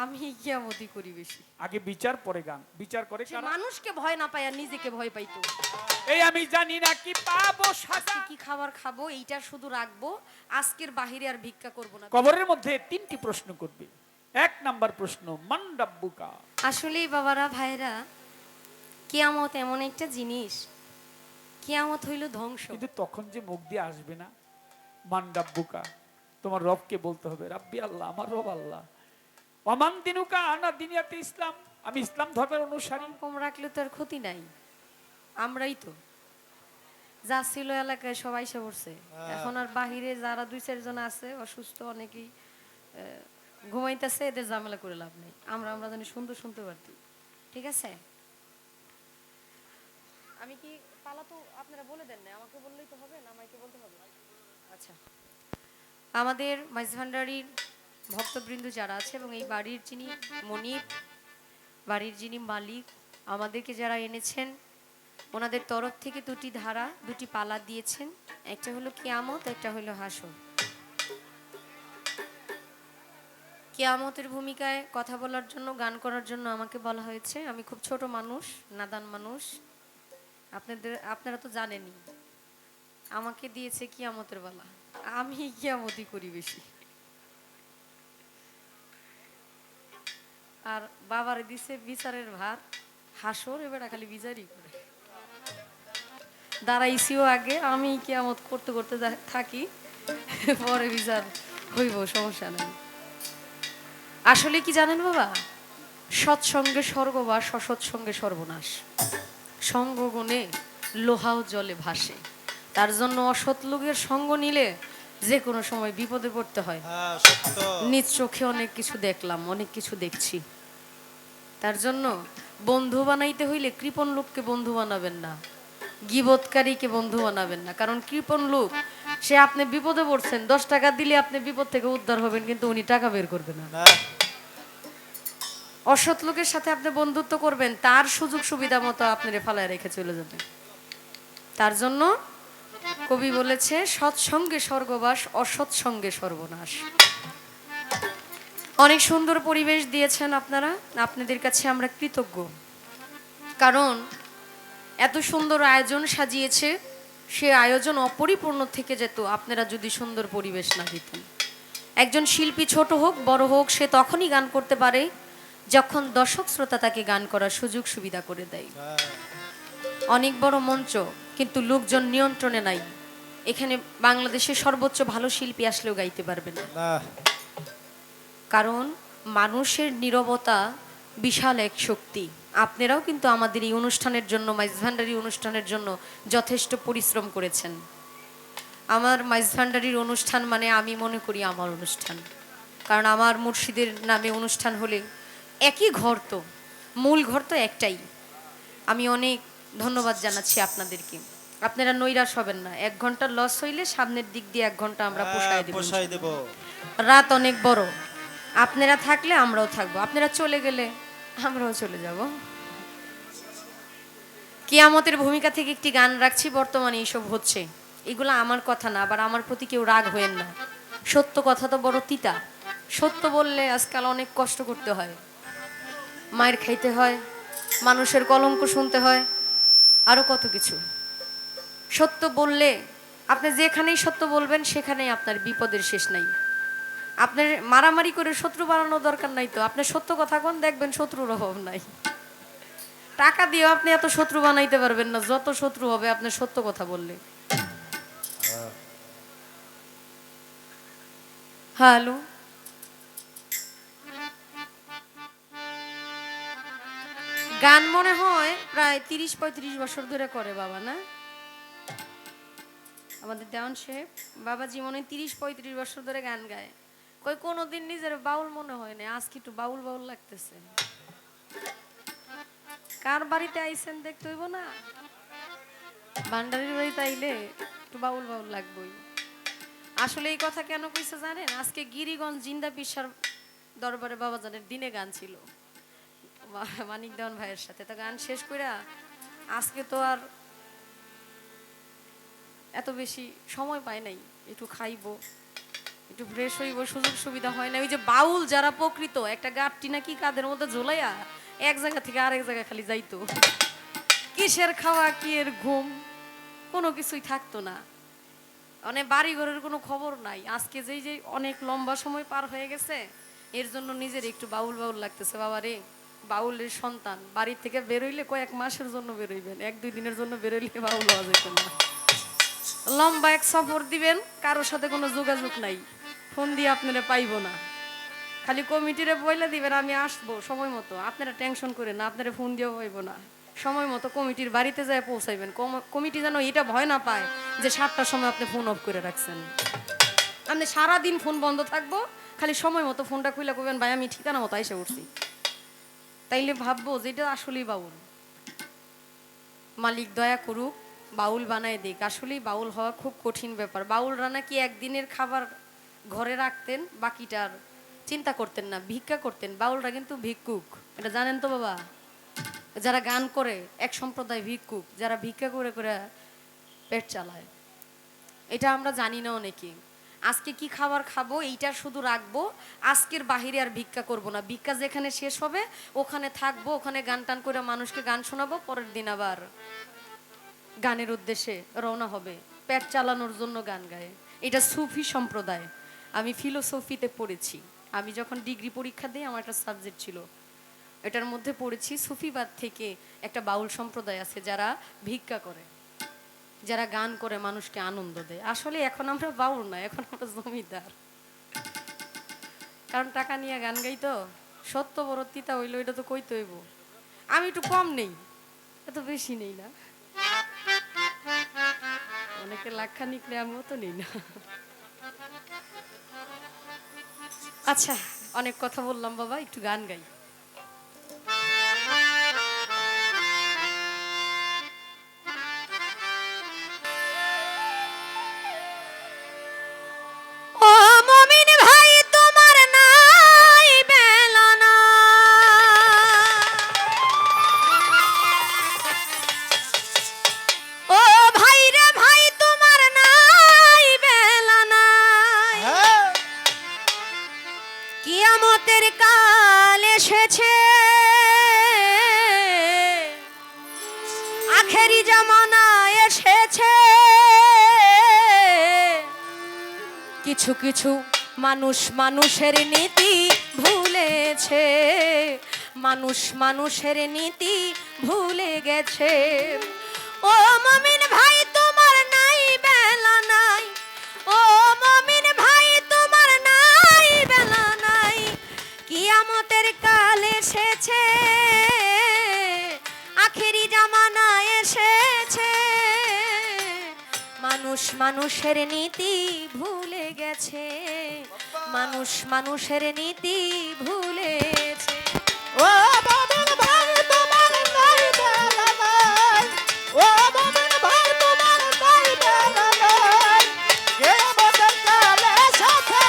আমি কিয়ামতি করি বেশি। আগে বিচার পরে গান। বিচার করে সে কারা? মানুষকে ভয় না পায় আর নিজেকে ভয় পাইতো। এই আমি জানি না কি পাবো সাজা। আজকে কি খাবার খাবো এইটা শুধু রাখবো, আজকের বাহিরে আর ভিক্ষা করব না। কবরের মধ্যে তিনটি প্রশ্ন করবে। এক নাম্বার প্রশ্ন, মান রাব্বুকা। আসলেই বাবারা ভাইরা, কিয়ামত এমন একটা জিনিস, কিয়ামত হইল ধ্বংস। কিন্তু তখন যে মুখ দিয়ে আসবে না, মান রাব্বুকা, তোমার রবকে বলতে হবে রাব্বি আল্লাহ, আমার রব আল্লাহ। ওয়ামান দিনুকা, আনা দিনিয়াতে ইসলাম, আমি ইসলাম ধর্মের অনুসারী। কম রাখলে তো আর ক্ষতি নাই, আমরাই তো যা ছিল এলাকায় সবাই এসে পড়ছে। এখন আর বাহিরে যারা দুই চারজন আছে অসুস্থ, অনেকেই ঘুমাইতেছে, এদের ঝামেলা করে লাভ নেই। আমরা আমরা জানি সুন্দর শুনতে পারতি। ঠিক আছে, আমি কি পালা তো আপনারা বলে দেন না, আমাকে বললেই তো হবে না, আমাকে বলতে হবে? আচ্ছা, আমাদের মাইজভান্ডারির ভক্তবৃন্দ যারা আছে এবং এই বাড়ির যিনি মনিব, বাড়ির যিনি মালিক, আমাদেরকে যারা এনেছেন, ওনাদের তরফ থেকে দুটি ধারা, দুটি পালা দিয়েছেন। একটা হলো কিয়ামত, একটা হলো হাসর। কিয়ামতের ভূমিকায় কথা বলার জন্য, গান করার জন্য আমাকে বলা হয়েছে। আমি খুব ছোট মানুষ, নাদান মানুষ, আপনারা তো জানেনই। আমাকে দিয়েছে কিয়ামতের বেলা, আমি কিয়ামতি করি বেশি। আর বাবারে দিছে বিচারের ভার, হাসর এবার খালি বিচারই করে। দাঁড়াইছিও আগে, আমি কিয়ামত করতে করতে থাকি, পরে বিচার হইব, সমস্যা নেই। আসলে কি জানেন বাবা, সৎসঙ্গে স্বর্গবাস, অসৎসঙ্গে সর্বনাশ। সঙ্গ গুণে লোহাও জলে ভাসে, তার জন্য অসৎ লোকের সঙ্গ নিলে যে কোনো সময় বিপদে পড়তে হয়। নিজ চোখে অনেক কিছু দেখলাম, অনেক কিছু দেখছি। তার জন্য বন্ধু বানাইতে হইলে কৃপণ লোককে বন্ধু বানাবেন না, গীবতকারীকে বন্ধু বানাবেন না। কারণ কৃপণ লোক, সে আপনি বিপদে পড়ছেন, 10 টাকা দিলে আপনি বিপদ থেকে উদ্ধার হবেন, কিন্তু উনি টাকা বের করবে না। অসৎ লোকের সাথে আপনি বন্ধুত্ব করবেন, তার সুযোগ সুবিধা মতো আপনারে ফালায় রেখে চলে যাবে। তার জন্য কবি বলেছে, সৎসঙ্গে স্বর্গবাস, অসৎ সঙ্গে সর্বনাশ। অনেক সুন্দর পরিবেশ দিয়েছেন আপনারা, আপনাদের কাছে আমরা কৃতজ্ঞ। কারণ এত সুন্দর আয়োজন সাজিয়েছে, সে আয়োজন অপরিপূর্ণ থেকে যেত আপনারা যদি সুন্দর পরিবেশ না দিতেন। একজন শিল্পী ছোট হোক বড় হোক, সে তখনই গান করতে পারে যখন দর্শক শ্রোতা তাকে গান করার সুযোগ সুবিধা করে দেয়। অনেক বড় মঞ্চ, কিন্তু লোকজন নিয়ন্ত্রণে নাই। এখানে বাংলাদেশের সর্বোচ্চ ভালো শিল্পী আসলেও গাইতে পারবে না, কারণ মানুষের নীরবতা বিশাল এক শক্তি। আপনারাও কিন্তু আমাদের এই অনুষ্ঠানের জন্য, মাইজভান্ডারি অনুষ্ঠানের জন্য যথেষ্ট পরিশ্রম করেছেন। আমার মাইজভান্ডারির অনুষ্ঠান মানে আমি মনে করি আমার অনুষ্ঠান, কারণ আমার মুর্শিদের নামে অনুষ্ঠান হলে একই ঘর, তো মূল ঘর তো একটাই। আমি অনেক ধন্যবাদ জানাচ্ছি আপনাদেরকে। আপনারা নৈরাশ হবেন না, 1 ঘন্টা লস হইলে সামনের দিক দিয়ে 1 ঘন্টা আমরা পোষায় দেব। রাত অনেক বড়, আপনারা থাকলে আমরাও থাকবো, আপনারা চলে গেলে আমরাও চলে যাব। কিয়ামতের ভূমিকা থেকে একটি গান রাখছি। বর্তমানে এইসব হচ্ছে, এগুলো আমার কথা না, আবার আমার প্রতি কেউ রাগ হয়েন না। সত্য কথা তো বড় তিতা, সত্য বললে আজকাল অনেক কষ্ট করতে হয়, মায়ের খাইতে হয়, মানুষের কলঙ্ক শুনতে হয়, আরো কত কিছু। সত্য বললে আপনি যেখানেই সত্য বলবেন সেখানেই আপনার বিপদের শেষ নাই। আপনার মারামারি করে শত্রু বানানোর দরকার নাই তো, আপনি সত্য কথা কোন, দেখবেন শত্রুর অভাব নাই। টাকা দিয়েও আপনি এত শত্রু বানাইতে পারবেন না যত শত্রু হবে আপনি সত্য কথা বললে। হ্যালো, গান মনে হয় প্রায় 30-35 বছর ধরে করে বাবা, না? আমাদের দেওয়ান সাহেব বাবাজি মনে হয় 30-35 বছর ধরে গান গায়। কই কোনোদিন নিজের বাউল মনে হয় না, আজকে একটু বাউল বাউল লাগতেছে। কার বাড়িতে আইছেন দেখতে হইব না, ভান্ডারির বাড়িতে আইলে একটু বাউল বাউল লাগবেই। আসলে এই কথা কেন কইছে জানেন? আজকে গিরিগঞ্জ জিন্দা পিসার দরবারে বাবাজানের দিনে গান ছিল মানিক দেওয়ান ভাইয়ের সাথে। তো গান শেষ কইরা আজকে তো আর এত বেশি সময় পাই নাই, একটু খাইবো, একটু ফ্রেশ হইব, সুযোগ সুবিধা হয় না। ওই যে বাউল যারা প্রকৃত, একটা গাঁটটি নাকি কাদের মধ্যে ঝোলাইয়া এক জায়গা থেকে আরেক জায়গায় খালি যাইতো। কিসের খাওয়া, কি এর ঘুম, কোনো কিছুই থাকতো না। মানে বাড়ি ঘরের কোনো খবর নাই। আজকে যেই যে অনেক লম্বা সময় পার হয়ে গেছে, এর জন্য নিজের একটু বাউল বাউল লাগতেছে। বাবা রে, বাউলের সন্তান বাড়ি থেকে বেরোইলে কয়েক মাসের জন্য বেরোইবেন, 1-2 দিনের জন্য বেরোইলে বাউল হওয়া যেত না। লম্বা এক সফর দিবেন, কারোর সাথে কোনো যোগাযোগ নাই, ফোন দিয়ে আপনারা পাইবো না। খালি কমিটিরে বইলে দিবেন আমি আসবো সময় মতো, আপনারা টেনশন করেন না, আপনারা ফোন দিয়েও পাইবো না। সময় মতো কমিটির বাড়িতে যায় পৌঁছাইবেন। কমিটি যেন এটা ভয় না পায় যে 7টার সময় আপনি ফোন অফ করে রাখছেন। আপনি সারাদিন ফোন বন্ধ থাকবো, খালি সময় মতো ফোনটা খুলে করবেন ভাই আমি ঠিকানা মতো এসে উঠছি। তাইলে ভাববো যে এটা আসলেই বাউল। মালিক দয়া করুক, বাউল বানায় দিক। আসলেই বাউল হওয়া খুব কঠিন ব্যাপার। বাউলরা নাকি একদিনের খাবার ঘরে রাখতেন, বাকিটার চিন্তা করতেন না, ভিক্ষা করতেন। বাউলরা কিন্তু ভিক্ষুক, এটা জানেন তো বাবা? যারা গান করে এক সম্প্রদায় ভিক্ষুক, যারা ভিক্ষা করে করে পেট চালায়। এটা আমরা জানি না অনেকে। আজকে কি খাবার খাবো এইটা শুধু রাখবো, আজকের বাহিরে আর ভিক্ষা করব না। ভিক্ষা যেখানে শেষ হবে ওখানে থাকবো, ওখানে গান টান করে মানুষকে গান শোনাবো, পরের দিন আবার গানের উদ্দেশ্যে রওনা হবে, পেট চালানোর জন্য গান গায়। এটা সুফি সম্প্রদায়। আমি ফিলোসফিতে পড়েছি। আমি যখন ডিগ্রি পরীক্ষা দিই আমার একটা সাবজেক্ট ছিল, এটার মধ্যে পড়েছি সুফিবাদ থেকে একটা বাউল সম্প্রদায় আছে যারা ভিক্ষা করে, যারা গান করে মানুষকে আনন্দ দেয়। আসলে এখন আমরা বাউল না, এখন আমরা জমিদার। কারণ টাকা নিয়ে গান গাই তো, সত্য বড় তিতা হইলো এটা তো কইতে হইব। আমি একটু কম নেই, এত বেশি নেই না। অনেকে লাখা নিকলে আমিও তো নেই না। আচ্ছা, অনেক কথা বললাম বাবা, একটু গান গাই। ও মমিন ভাই তোমার নাই বেলানা, ও ভাই রে ভাই তোমার নাই বেলানা, কিয়ামতের কাল এসেছে, আখেরি জামানা এসেছে। কিছু কিছু মানুষ মানুষের নীতি ভুলেছে, মানুষ মানুষের নীতি ভুলে গেছে। ও মমিন ভাই তোমার নাই বেলা নাই, ও মমিন ভাই তোমার নাই বেলা নাই, কিয়ামতের কাল এসেছে, আখেরি জামানা এসেছে। মানুষ মানুষের নীতি ভুলে গেছে, মানুষ মানুষের নীতি ভুলেছে। ও বাবার ভাই তোমার নাই বেলা নাই, ও বাবার ভাই তোমার নাই বেলা নাই, কে আমাদের কালে সাথে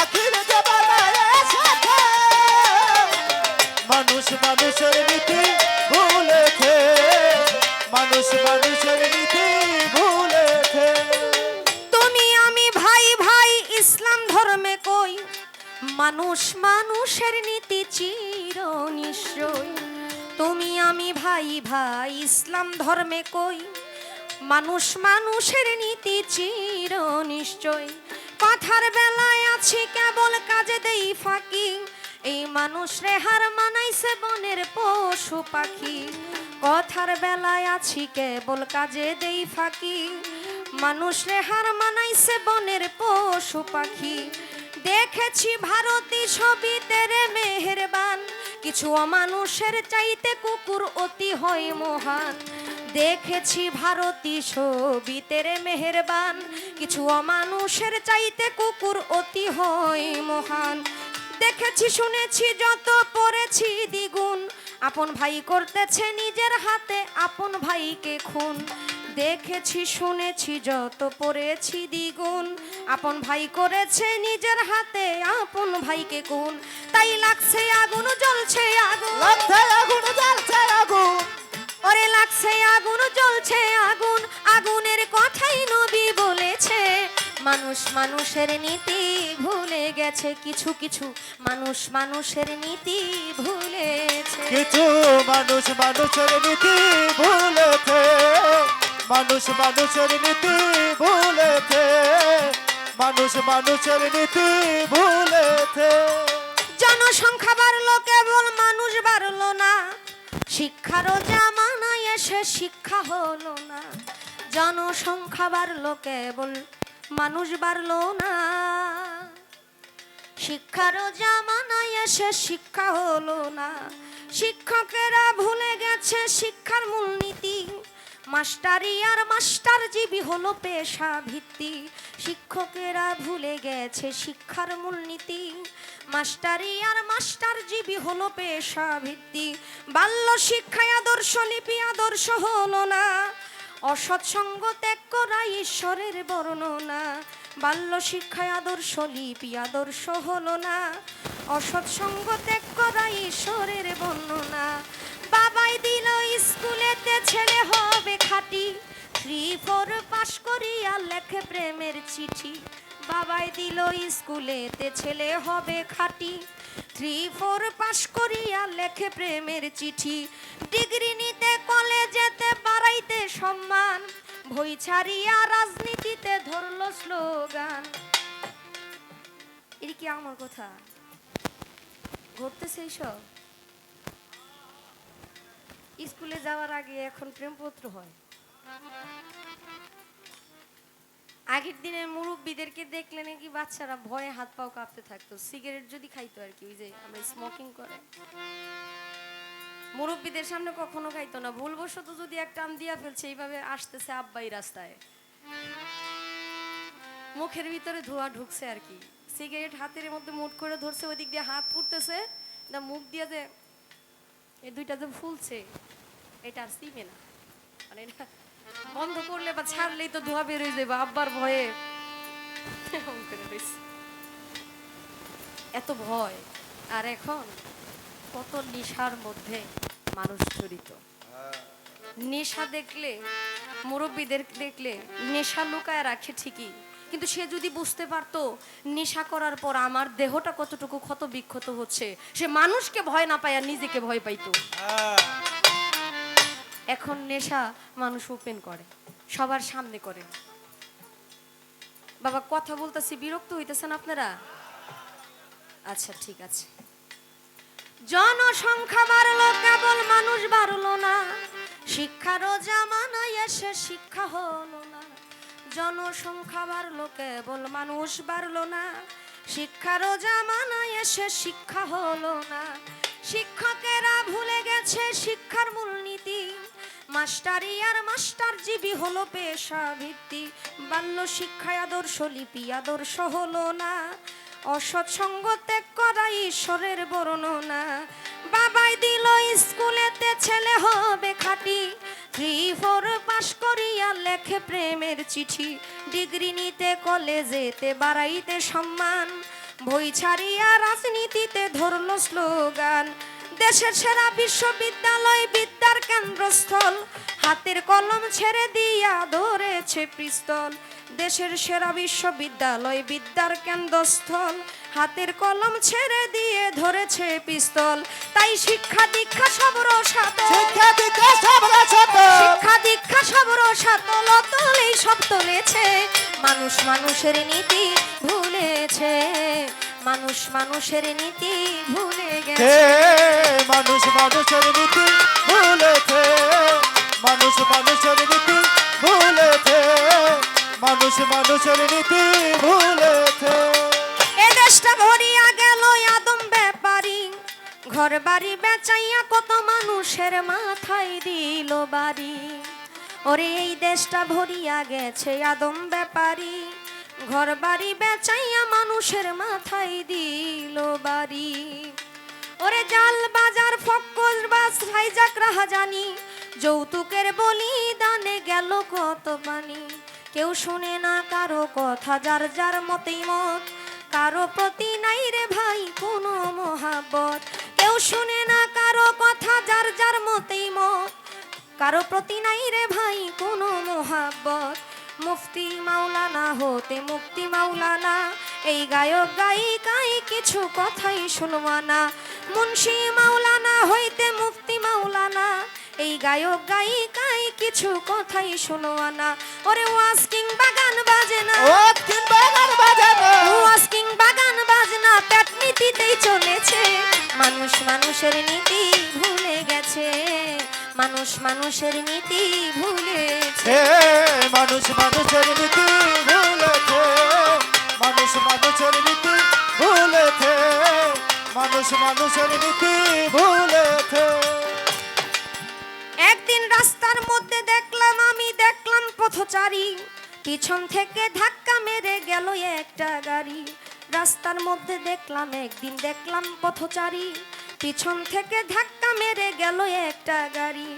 আখির জবানায় সাথে। মানুষ মানুষের নীতি ভুলেছে, মানুষ মানুষের নীতি ভুলেছে। তুমি আমি ভাই ভাই ইসলাম ধর্মে কই, মানুষ মানুষের নীতি চির নিশ্চয়। তুমি আমি ভাই ভাই ইসলাম ধর্মে কই, মানুষ মানুষের নীতি চির নিশ্চয়। কথার বেলায় আছি কেবল কাজে দেই ফাঁকি, এই মানুষ রে হার মানাইছে বনের পশু পাখি। কথার বেলায় আছি কেবল কাজে দেই ফাঁকি, মানুষ রে হার মানাইছে বনের পশু পাখি। দেখেছি ভারতী ছবি তেরে মেহেরবান, কিছু অমানুষের চাইতে কুকুর অতি হয় মহান। দেখেছি ভারতী ছবি তেরে মেহেরবান, কিছু অমানুষের চাইতে কুকুর অতি হয় মহান। দেখেছি শুনেছি যত পড়েছি দ্বিগুণ, আপন ভাই করতেছে নিজের হাতে আপন ভাইকে খুন। দেখেছি শুনেছি যত পড়েছি দ্বিগুণ, আপন ভাই করেছে নিজের হাতে আপন ভাইকে খুন। তাই লাগছে আগুন জ্বলছে আগুন, লাগছে আগুন জ্বলছে আগুন, ওরে লাগছে আগুন জ্বলছে আগুন, আগুনের কথাই নবী বলেছে। মানুষ মানুষের নীতি ভুলে গেছে, কিছু কিছু মানুষ মানুষের নীতি ভুলেছে। কিছু মানুষ মানুষের নীতি ভুলেছে, মানুষ মানুষের নীতি ভুলেছে, মানুষ মানুষের নীতি ভুলেছে। জনসংখ্যা বাড়লো কেবল মানুষ বাড়লো না, শিক্ষারও জামানায় এসে শিক্ষা হলো না। জনসংখ্যা বাড়লো কেবল মানুষ বাড়লো না, শিক্ষারও জামানায় এসে শিক্ষা হলো না। শিক্ষকেরা ভুলে গেছে শিক্ষার মূলনীতি, মাস্টারি আর মাস্টারজীবী হলো পেশা ভিত্তি। শিক্ষকেরা ভুলে গেছে শিক্ষার মূলনীতি, মাস্টারি আর মাস্টারজীবী হলো পেশা ভিত্তি। বাল্য শিক্ষায় আদর্শ লিপি আদর্শ হলো না, অসৎসঙ্গ ত্যাগ করা ঈশ্বরের বর্ণনা। বাল্য শিক্ষায় আদর্শ লিপি আদর্শ হলো না, অসৎসঙ্গ ত্যাগ করা ঈশ্বরের বর্ণনা। বাবাই দিল স্কুলেতে ছেলে হবে খাঁটি, 3-4 পাশ করিয়া লেখে প্রেমের চিঠি। বাবাই দিল স্কুলেতে ছেলে হবে খাঁটি, 3-4 পাশ করিয়া লেখে প্রেমের চিঠি। ডিগ্রি নিতে কলেজেতে বাড়াইতে সম্মান, বই ছাড়িয়া রাজনীতিতে ধরলো স্লোগান। এটা কি আমার কথা? ঘটতেছে এইসব? স্কুলে যাওয়ার আগে এখন প্রেমপত্র হয়। আগের দিনের মুরব্বীদেরকে দেখলে নাকি বাচ্চারা ভয়ে হাত পাও কাঁপতে থাকতো, সিগারেট যদি খাইতো আর কি, ওই যে আমরা স্মোকিং করে মুরব্বীদের সামনে কখনো খাইতো না। ভুলবশত যদি একটা টান দিয়া ফেলছে, এইভাবে আসতেছে আব্বাই রাস্তায়, মুখের ভিতরে ধোঁয়া ঢুকছে আর কি। সিগারেট হাতের মধ্যে মুঠ করে ধরছে, ওই দিক দিয়ে হাত পুড়তেছে, মুখ দিয়ে যে এই দুইটা যে ফুলছে, এটা আর সিমে না, মানে এটা বন্ধ করলে বা ছাড়লেই তো ধোঁয়া বের হয়ে যাবে। আব্বার ভয়ে এত ভয়। আর এখন কত নেশার মধ্যে মানুষ জড়িত। নেশা দেখলে, মুরব্বীদের দেখলে নেশা লুকায় রাখে ঠিকই, কিন্তু সে যদি বুঝতে পারতো নেশা করার পর আমার দেহটা কতটুকু ক্ষত বিক্ষত হচ্ছে, সে মানুষকে ভয় না পায় আর নিজেকে ভয় পাইতো। এখন নেশা মানুষ ওপেন করে, সবার সামনে করে। বাবা কথা বলতেছি, বিরক্ত হইতেছেন আপনারা? আচ্ছা ঠিক আছে। জনসংখ্যা বাড়লো কেবল মানুষ বাড়লো না, শিক্ষারও জামানায় এসে শিক্ষা হলো না। জনসংখ্যা বাড়লো কেবল মানুষ বাড়লো না, শিক্ষারও জামানায় এসে শিক্ষা হলো না। শিক্ষকেরা ভুলে গেছে শিক্ষার মূলনীতি, মাস্টারি আর মাস্টারজীবী হলো পেশা ভিত্তি। বাল্য শিক্ষায় আদর্শ লিপি আদর্শ হলো না, অসৎসঙ্গ ত্যাগ করা ঈশ্বরের বর্ণনা। বাবাই দিল স্কুলেতে ছেলে হবে খাঁটি, 3-4 পাশ করিয়া লেখে প্রেমের চিঠি। ডিগ্রি নিতে কলেজেতে বাড়াইতে সম্মান, বই ছাড়িয়া রাজনীতিতে ধরলো স্লোগান। দেশের সেরা বিশ্ববিদ্যালয় বিদ্যার কেন্দ্রস্থল, হাতের কলম ছেড়ে দিয়া ধরেছে পিস্তল। দেশের সেরা বিশ্ববিদ্যালয় বিদ্যার কেন্দ্রস্থল, হাতের কলম ছেড়ে দিয়ে ধরেছে পিস্তল। তাই শিক্ষা দীক্ষা সবর সাত, শিক্ষা দীক্ষা সবর সাত, শিক্ষা দীক্ষা সবর সাত, লতলেই সব তলেছে। মানুষ মানুষের নীতি ভুলেছে, মানুষ মানুষের নীতি ভুলে গেছে। মানুষ মানুষের নীতি ভুলেছে, মানুষ মানুষের নীতি ভুলেছে, মানুষ মানুষের নীতি ভুলেছে। এ দেশটা ভরিয়া গেল আদম ব্যাপারী, ঘর বাড়ি বেচাইয়া কত মানুষের মাথায় দিল বাড়ি। ওরে এই দেশটা ভরিয়া গেছে আদম ব্যাপারী, ঘর বাড়ি বেচাইয়া মানুষের মাথায় দিল বাড়ি। ওরে জাল বাজার ফক্কর বাস হাইজাক রাহাজানি, যৌতুকের বলিদানে গেল কত পানি। কেউ শুনে না কারো কথা, যার যার মতেই মত, কারো প্রতি নাই রে ভাই কোনো মহাব্বত। কেউ শুনে না কারো কথা, যার যার মতেই মত, কারো প্রতি নাই রে ভাই কোনো মহাব্বত। মুফতি মাওলানা হতে মুক্তি মাওলানা, এই গায়ক গায়িকাই কিছু কথাই শুনবা না। মুন্সি মাওলানা হইতে মুফতি মাওলানা, এই গায়ক গায়িকাই কিছু কথাই শুনবা না। ওরে ওয়াজ কিংবা গান বাজে না, ওয়াজ কিংবা গান বাজে না, ওয়াজ কিংবা গান বাজনা পেট নীতিতেই চলেছে। মানুষ মানুষের নীতি ভুলে গেছে, মানুষ মানুষের নীতি ভুলেছে। হে মানুষ মানুষের নীতি ভুলেছে, মানুষ মানুষের নীতি ভুলেছে, মানুষ মানুষের নীতি ভুলেছে। একদিন রাস্তার মধ্যে দেখলাম পথচারী, পিছন থেকে ধাক্কা মেরে গেল একটা গাড়ি। রাস্তার মধ্যে একদিন দেখলাম পথচারী, পিছন থেকে ধাক্কা মেরে গেল একটা গাড়ি।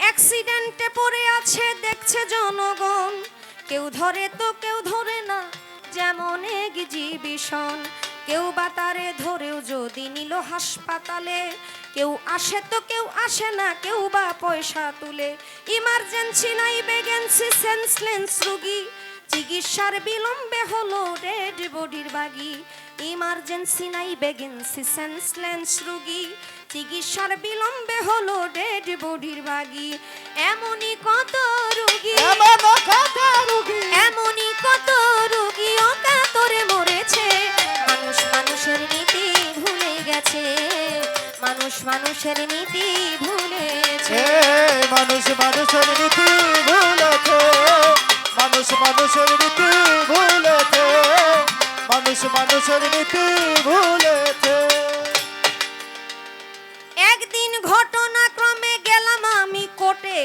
অ্যাক্সিডেন্টে পড়ে আছে দেখছে জনগণ, কেউ ধরে তো কেউ ধরে না, যেমন এক্সিবিশন। কেউ বা তারে ধরেও যদি নিল হাসপাতালে, কেউ আসে তো কেউ আসে না, কেউ বা পয়সা তুলে। ইমার্জেন্সি নাই ভ্যাকেন্সি, সেন্সলেস রোগী, চিকিৎসার বিলম্বে হলো ডেড বডির বাগি। ইমার্জেন্সি নাই ভ্যাকেন্সি, সেন্সলেস রোগী, চিকিৎসার বিলম্বে হলো ডেড বডির বাগি। এমনই কত রোগী, এমন কত রোগী, এমনই কত রোগী অকাতরে মরেছে। মানুষ মানুষের নীতি ভুলে গেছে, মানুষ মানুষের নীতি ভুলেছে। হে মানুষ মানুষের নীতি ভুলেছে, মানুষ মানুষের নীতি ভুলেছে, মানুষ মানুষের নীতি ভুলেছে। একদিন ঘটনাক্রমে গেলাম আমি কোর্টে,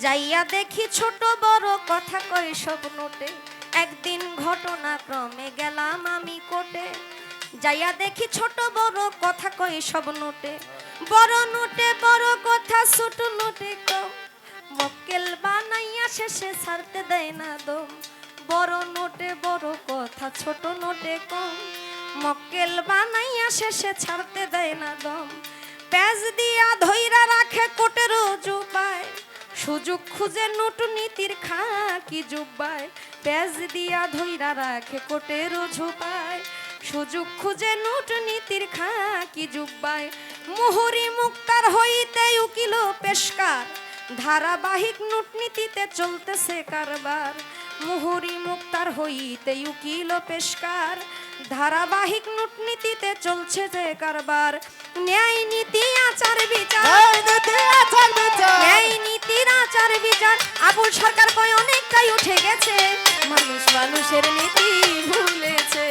যাইয়া দেখি ছোট বড় কথা কই সব নোটে। একদিন ঘটনাক্রমে গেলাম আমি কোর্টে, যাইয়া দেখি ছোট বড় কথা কই সব নোটে। বড় নোটে বড় কথা, ছোট নোটে কম, মক্কেল বানাইয়া শেষে ছাড়তে দেয় না দম। বড় নোটে বড় কথা, ছোট নোটে কম, মক্কেল বানাইয়া শেষে ছাড়তে দেয় না দম। পেজ দিয়া ধইরা রাখে কোটের জুবায়, সুযোগ খুঁজে নোট নীতির খাকি জুব্বায়। পেজ দিয়া ধইরা রাখে কোটের ঝুপায়, সুযোগ খুঁজে নোট নীতির খাকি জুব্বায়। মুহুরি মুক্তার হইতে উকিল পেশকার, ধারাবাহিক নোট নীতিতে চলতেছে কারবার। মুহুরি মুক্তার হইতে উকিল পেশকার, ধারাবাহিক নোট নীতিতে চলছে যে কারবার। ন্যায় নীতি আচার বিচার, এই নীতি আচার বিচার, ন্যায় নীতির আচার বিচার আবুল সরকার কয় অনেকটাই উঠে গেছে। মানুষ মানুষের নীতি ভুলেছে,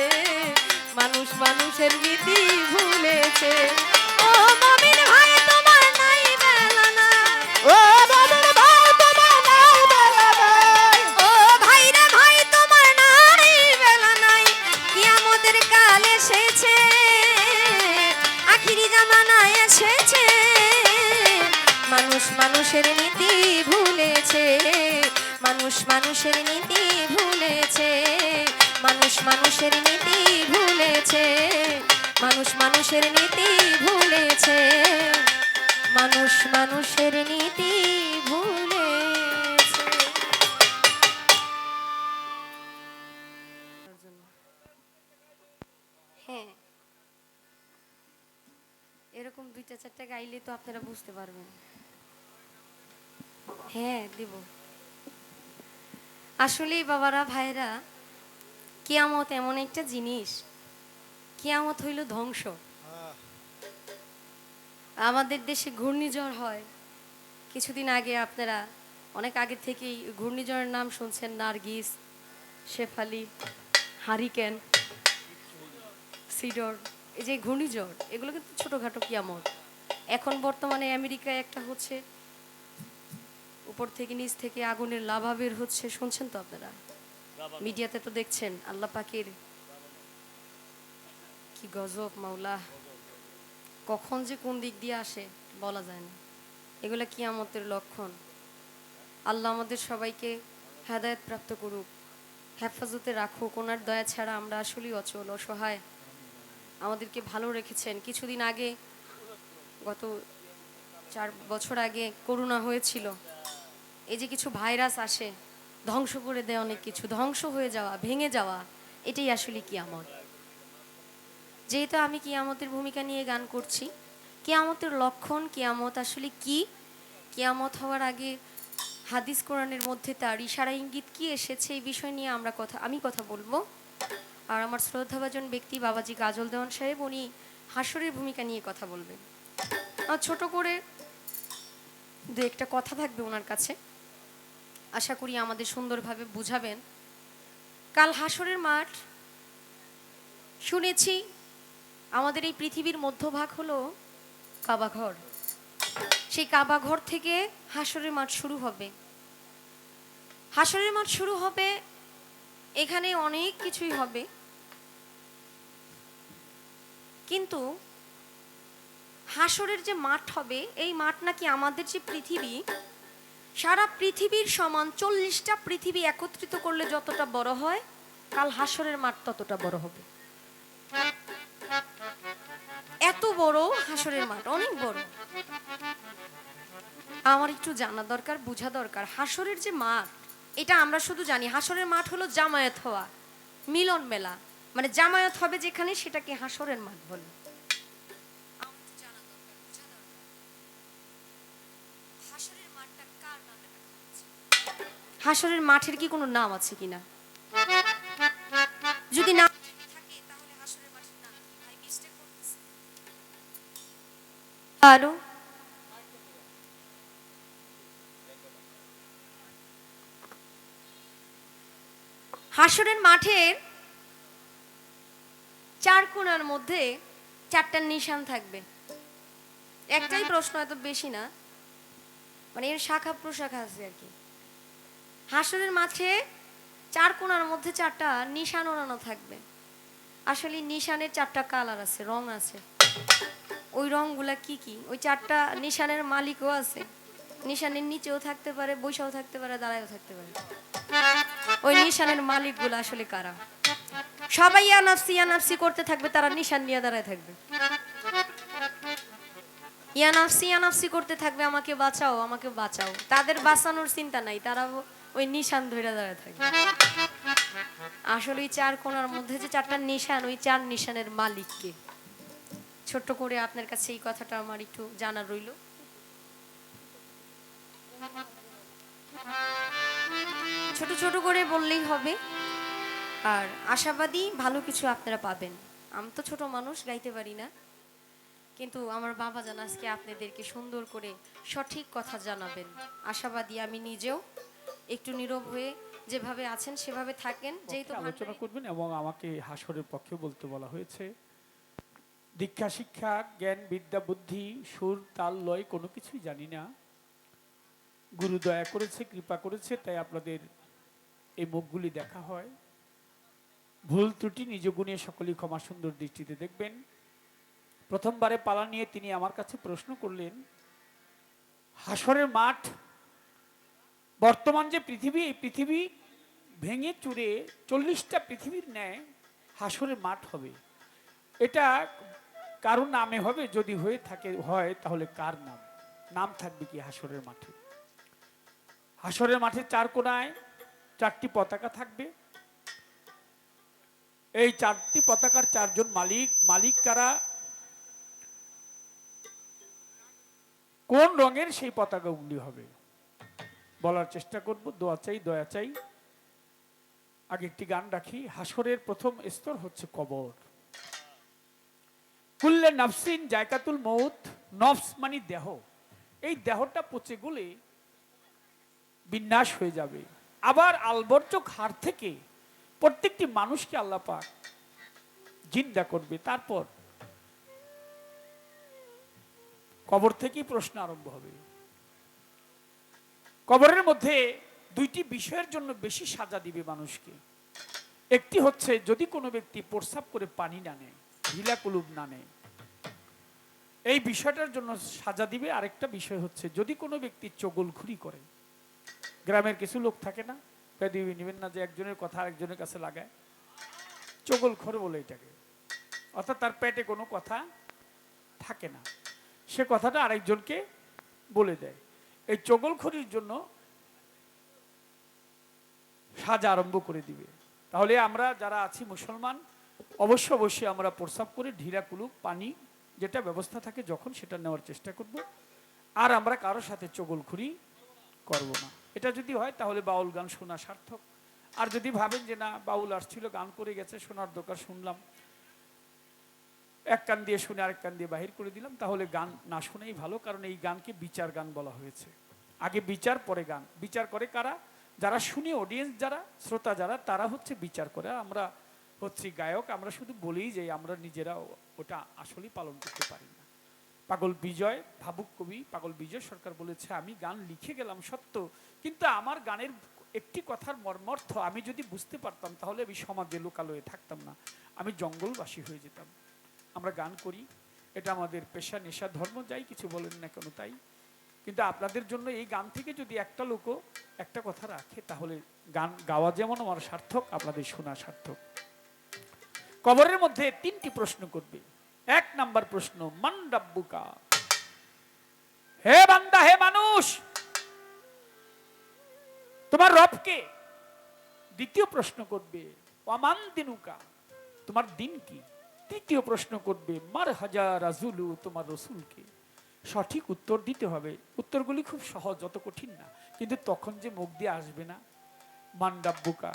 মানুষ মানুষের নীতি ভুলেছে। ও মমিন ভাই তোমার নাই বেলা না, ও বাবার ভাই তোমার নাই বেলা নাই, ও ভাই রে ভাই তোমার নাই বেলা নাই। কিয়ামতের কাল এসেছে, আখিরি জামানা এসেছে। মানুষ মানুষের নীতি ভুলেছে, মানুষ মানুষের নীতি ভুলেছে, মানুষ মানুষের নীতি ভুলেছে, মানুষ মানুষের নীতি ভুলেছে, মানুষ মানুষের নীতি ভুলেছে। হ্যাঁ, এরকম দুইটা চারটা গাইলে তো আপনারা বুঝতে পারবেন। হ্যাঁ দিব। আসলেই বাবারা ভাইরা, কিয়ামত এমন একটা জিনিস, কিয়ামত হইল ধ্বংস। আমাদের দেশে ঘূর্ণিঝড় হয়, কিছুদিন আগে আপনারা অনেক আগে থেকেই ঘূর্ণিঝড়ের নাম শুনছেন, নার্গিস, শেফালি, হারিকেন, সিডর। এই যে ঘূর্ণিঝড়, এগুলো কিন্তু ছোটখাটো কিয়ামত। এখন বর্তমানে আমেরিকায় একটা হচ্ছে, উপর থেকে নিচ থেকে আগুনের লাভা বের হচ্ছে, শুনছেন তো আপনারা, মিডিয়াতে তো দেখছেন। আল্লাহ পাকের কি গজব মাওলা, কখন যে কোন দিক দিয়ে আসে বলা যায় না। এগুলা কিয়ামতের লক্ষণ। আল্লাহ আমাদের সবাইকে হেদায়েত প্রাপ্ত করুক, হেফাজতে রাখুক। ওনার দয়া ছাড়া আমরা আসলেই অচল, অসহায়। আমাদেরকে ভালো রেখেছেন। কিছুদিন আগে, গত 4 বছর আগে করোনা হয়েছিল। এই যে কিছু ভাইরাস আসে, ধ্বংস করে দেয় অনেক কিছু, ধ্বংস হয়ে যাওয়া, ভেঙে যাওয়া, এটাই আসলে কিয়ামত। যেহেতু আমি কিয়ামতের ভূমিকা নিয়ে গান করছি, কিয়ামতের লক্ষণ, কিয়ামত আসলে কি, কিয়ামত হওয়ার আগে হাদিস কোরআনের মধ্যে তার ইশারা ইঙ্গিত কি এসেছে, এই বিষয় নিয়ে আমি কথা বলবো। আর আমার শ্রদ্ধাভাজন ব্যক্তি বাবাজি কাজল দেওয়ান সাহেব, উনি হাসরের ভূমিকা নিয়ে কথা বলবেন। আর ছোট করে দু একটা কথা থাকবে ওনার কাছে, আশা করি আমাদের সুন্দরভাবে বুঝাবেন। কাল হাসরের মাঠ, শুনেছি আমাদের এই পৃথিবীর মধ্যভাগ হলো কাবাঘর। সেই কাবাঘর থেকে হাসরের মাঠ শুরু হবে। হাসরের মাঠ শুরু হবে, এখানে অনেক কিছুই হবে, কিন্তু হাসরের যে মাঠ হবে, এই মাঠ নাকি আমাদের যে পৃথিবী, সারা পৃথিবীর সমান 40টা পৃথিবী একত্রিত করলে যতটা বড় হয়, কাল হাসরের মাঠ ততটা বড় হবে। এত বড় হাসরের মাঠ, অনেক বড়। আমার একটু জানা দরকার, বোঝা দরকার। হাসরের যে মাঠ, এটা আমরা শুধু জানি হাসরের মাঠ হলো জামায়াত হওয়া, মিলন মেলা, মানে জামায়াত হবে যেখানে, সেটাকে হাসরের মাঠ বলে। হাসরের মাঠের কি কোনো নাম আছে কিনা? যদি না থাকে তাহলে হাসরের মাঠের নাম কি? ভাই মিস্টেক করতেছে। হ্যালো, হাসরের মাঠের চার কোণার মধ্যে চারটা নিশান থাকবে। একটাই প্রশ্ন, এত বেশি না, মানে এর শাখা প্রশাখা আছে আর কি। হাসরের মাঠে চার কোণার মধ্যে চারটা নিশান ওড়ানো থাকবে। আসলে নিশানের চারটা কালার আছে, রং আছে। ওই রংগুলা কি কি? ওই চারটা নিশানের মালিকও আছে। নিশানের নিচেও থাকতে পারে, বৈশাও থাকতে পারে, দাঁড়ায়ও থাকতে পারে। ওই নিশানের মালিকগুলো আসলে কারা? সবাই ইয়ানাফসি করতে থাকবে, তারা নিশান নিয়ে দাঁড়ায় থাকবে। ইয়ানাফসি করতে থাকবে, আমাকে বাঁচাও, আমাকে বাঁচাও। তাদের বাঁচানোর চিন্তা নাই, তারা ওই নিশান ধরে দাঁড়ায় থাকবে। আসলে ওই চার কোণার মধ্যে যে চারটা নিশান, ওই চার নিশানের মালিককে ছোট্ট করে আপনার কাছে এই কথাটা আমার একটু জানা রইল। ছোট ছোট করে বললেই হবে। আর আশাবাদী ভালো কিছু আপনারা পাবেন। আমি তো ছোট মানুষ, গাইতে পারি না, কিন্তু আমার বাবা জান আজকে আপনাদেরকে সুন্দর করে সঠিক কথা জানাবেন। আশাবাদী আমি নিজেও। একটু নীরব হয়ে যেভাবে আছেন সেভাবে থাকেন। যেহেতু আলোচনা করবেন এবং আমাকে হাসরের পক্ষে বলতে বলা হয়েছে। দীক্ষা শিক্ষা জ্ঞান বিদ্যা বুদ্ধি সুর তাল লয় কোনো কিছুই জানি না। গুরু দয়া করেছে, কৃপা করেছে, তাই আপনাদের এই মুখগুলি দেখা হয়। ভুল ত্রুটি নিজ গুণে সকলেই ক্ষমা সুন্দর দৃষ্টিতে দেখবেন। প্রথমবারে পালা নিয়ে তিনি আমার কাছে প্রশ্ন করলেন, হাসরের মাঠ, বর্তমান যে পৃথিবী, এই পৃথিবী ভেঙে চুরে 40টা পৃথিবীর ন্যায় হাসরের মাঠ হবে। এটা কারোর নামে হবে? যদি হয়ে থাকে হয় তাহলে কার নাম? নাম থাকবে কি হাসরের মাঠে? হাসরের মাঠে চার কোণায় চারটি পতাকা থাকবে। এই চারটি পতাকার চারজন মালিক কারা? কোন রঙের সেই পতাকাগুলি হবে বলার চেষ্টা করব। দোয়া চাই, দয়া চাই। আগে একটি গান রাখি। হাসরের প্রথম স্তর হচ্ছে কবর। কুল্লে নাফসিন জায়কাতুল মউত। নফস মানে দেহ। এই দেহটা পচে গলে বিনাশ হয়ে যাবে। আবার আলবর্জক হাড় থেকে প্রত্যেকটি মানুষকে আল্লাহ পাক জিন্দা করবে। তারপর কবর থেকেই প্রশ্ন আরম্ভ হবে। কবরের মধ্যে দুইটি বিষয়ের জন্য বেশি সাজা দিবে মানুষকে। একটি হচ্ছে যদি কোনো ব্যক্তি প্রস্রাব করে পানি না নেয়, ঢিলা কুলুপ না নেয়, এই বিষয়টার জন্য সাজা দিবে। আরেকটা বিষয় হচ্ছে যদি কোনো ব্যক্তি চগলখুরি করে। গ্রামের কিছু লোক থাকে না, পেদি নেবেন না যে একজনের কথা আরেকজনের কাছে লাগায়, চগলখোর বলে এটাকে। অর্থাৎ তার পেটে কোনো কথা থাকে না, সে কথাটা আরেকজনকে বলে দেয়। এই চগলখড়ির জন্য সাজা আরম্ভ করে দিবে। তাহলে আমরা যারা আছি মুসলমান অবশ্যই আমরা প্রস্রাব করে ঢিলা কুলুপ পানি যেটা ব্যবস্থা থাকে যখন সেটা নেওয়ার চেষ্টা করব। আর আমরা কারোর সাথে চগলখুরি করব না। এটা যদি হয় তাহলে বাউল গান শোনা সার্থক। আর যদি ভাবেন যে না বাউল আসছিল গান করে গেছে শোনার দরকার শুনলাম, এক কান দিয়ে শুনে আরেক কান দিয়ে বাহির করে দিলাম, তাহলে গান না শোনাই ভালো। কারণ এই গানকে বিচার গান বলা হয়েছে। আগে বিচার পরে গান। বিচার করে কারা? যারা শুনে অডিয়েন্স যারা শ্রোতা যারা তারা হচ্ছে বিচার করে। আমরা হচ্ছি গায়ক, আমরা শুধু বলেই যাই, আমরা নিজেরা ওটা আসলেই পালন করতে পারি না। পাগল বিজয় ভাবুক কবি পাগল বিজয় সরকার বলেছে, আমি গান লিখে গেলাম সত্য, কিন্তু আমার গানের একটি কথার মর্মার্থ আমি যদি বুঝতে পারতাম তাহলে আমি সমাজে লোকালয়ে থাকতাম না, আমি জঙ্গলবাসী হয়ে যেতাম। আমরা গান করি, এটা আমাদের পেশা, নেশা, ধর্ম, যাই কিছু বলেন না কেন তাই। কিন্তু আপনাদের জন্য এই গান থেকে যদি একটা লোকও একটা কথা রাখে তাহলে গান গাওয়া যেমন আমার সার্থক, আপনাদের শোনা সার্থক। কবরের মধ্যে 3টি প্রশ্ন করবে। 1 নাম্বার প্রশ্ন, মান রাব্বুকা, হে বান্দা, হে মানুষ, তোমার রব কে? দ্বিতীয় প্রশ্ন করবে, ওয়ামান দিনুকা, তোমার দিন কি? তৃতীয় প্রশ্ন করবে, মার হাজা রাজুলু, তোমার রসুলকে। সঠিক উত্তর দিতে হবে। উত্তরগুলি খুব সহজ, অত কঠিন না, কিন্তু তখন যে মুখ দিয়ে আসবে না, মান রাব্বুকা,